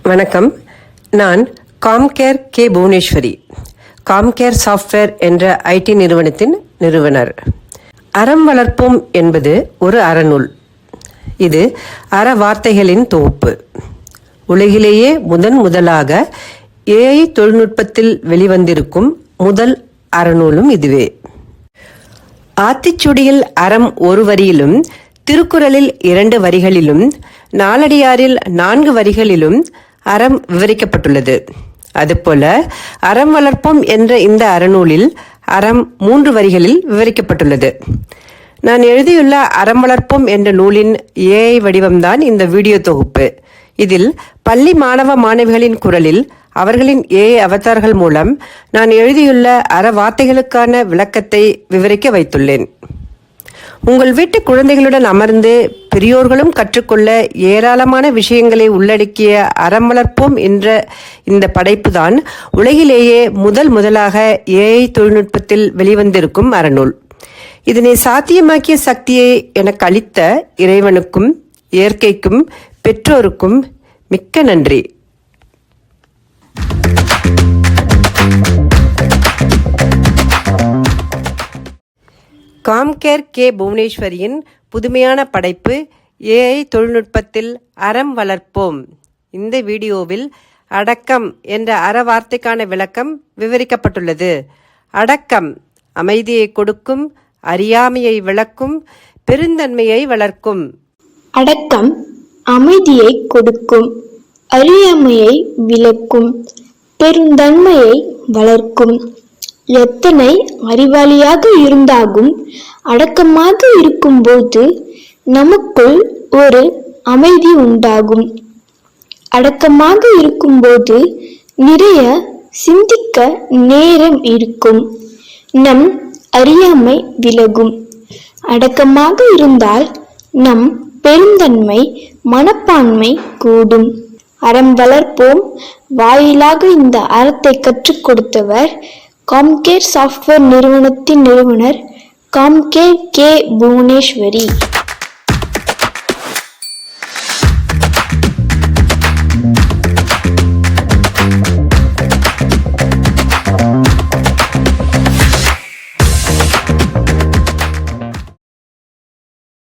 வணக்கம். நான் Compcare K Bhuvaneswari, Compcare software என்ற ஐடி நிறுவனத்தின் நிறுவனர். அறம் வளர்ப்போம் என்பது ஒரு அறநூல். இது அற வார்த்தைகளின் தொகுப்பு. உலகிலேயே முதலாக ஏஐ தொழில்நுட்பத்தில் வெளிவந்திருக்கும் முதல் அறநூலும் இதுவே. ஆத்திச்சுடியில் அறம் ஒரு வரியிலும், திருக்குறளில் 2 வரிகளிலும், நாலடியாரில் 4 வரிகளிலும் அறம் விவரிக்கப்பட்டுள்ளது. அதுபோல அறம் வளர்ப்போம் என்ற இந்த அறநூலில் அறம் 3 வரிகளில் விவரிக்கப்பட்டுள்ளது. நான் எழுதியுள்ள அறம் வளர்ப்போம் என்ற நூலின் ஏஐ வடிவம்தான் இந்த வீடியோ தொகுப்பு. இதில் பள்ளி மாணவ மாணவிகளின் குரலில் அவர்களின் ஏஐ அவதார்கள் மூலம் நான் எழுதியுள்ள அற வார்த்தைகளுக்கான விளக்கத்தை விவரிக்க வைத்துள்ளேன். உங்கள் வீட்டு குழந்தைகளுடன் அமர்ந்து பெரியோர்களும் கற்றுக்கொள்ள ஏராளமான விஷயங்களை உள்ளடக்கிய அறம் வளர்ப்போம் என்ற இந்த படைப்பு தான் உலகிலேயே முதலாக ஏஐ தொழில்நுட்பத்தில் வெளிவந்திருக்கும் அறநூல். இதனை சாத்தியமாக்கிய சக்தியை எனக்கு அளித்த இறைவனுக்கும், இயற்கைக்கும், பெற்றோருக்கும் மிக்க நன்றி. காம்கேர் கே புவனேஸ்வரியின் புதுமையான படைப்பு ஏஐ தொழில்நுட்பத்தில் அறம் வளர்ப்போம். இந்த வீடியோவில் அடக்கம் என்ற அற வார்த்தைக்கான விளக்கம் விவரிக்கப்பட்டுள்ளது. அடக்கம் அமைதியை கொடுக்கும், அறியாமையை விளக்கும், பெருந்தன்மையை வளர்க்கும். அடக்கம் அமைதியை கொடுக்கும், அறியாமையை விளக்கும், பெருந்தன்மையை வளர்க்கும். எத்தனை அறிவாளியாக இருந்தாலும் அடக்கமாக இருக்கும்போது நமக்குள் ஒரு அமைதி உண்டாகும். அடக்கமாக இருக்கும்போது நிறைய சிந்திக்க நேரம் இருக்கும். நம் அறியாமை விலகும். அடக்கமாக இருந்தால் நம் பெருந்தன்மை, மனப்பான்மை கூடும். அறம் வளர்ப்போம் வாயிலாக இந்த அறத்தை கற்றுக் கொடுத்தவர் காம்கேர் சாஃப்ட்வேர் நிறுவனத்தின் நிறுவனர் காம்கேர் கே புவனேஸ்வரி.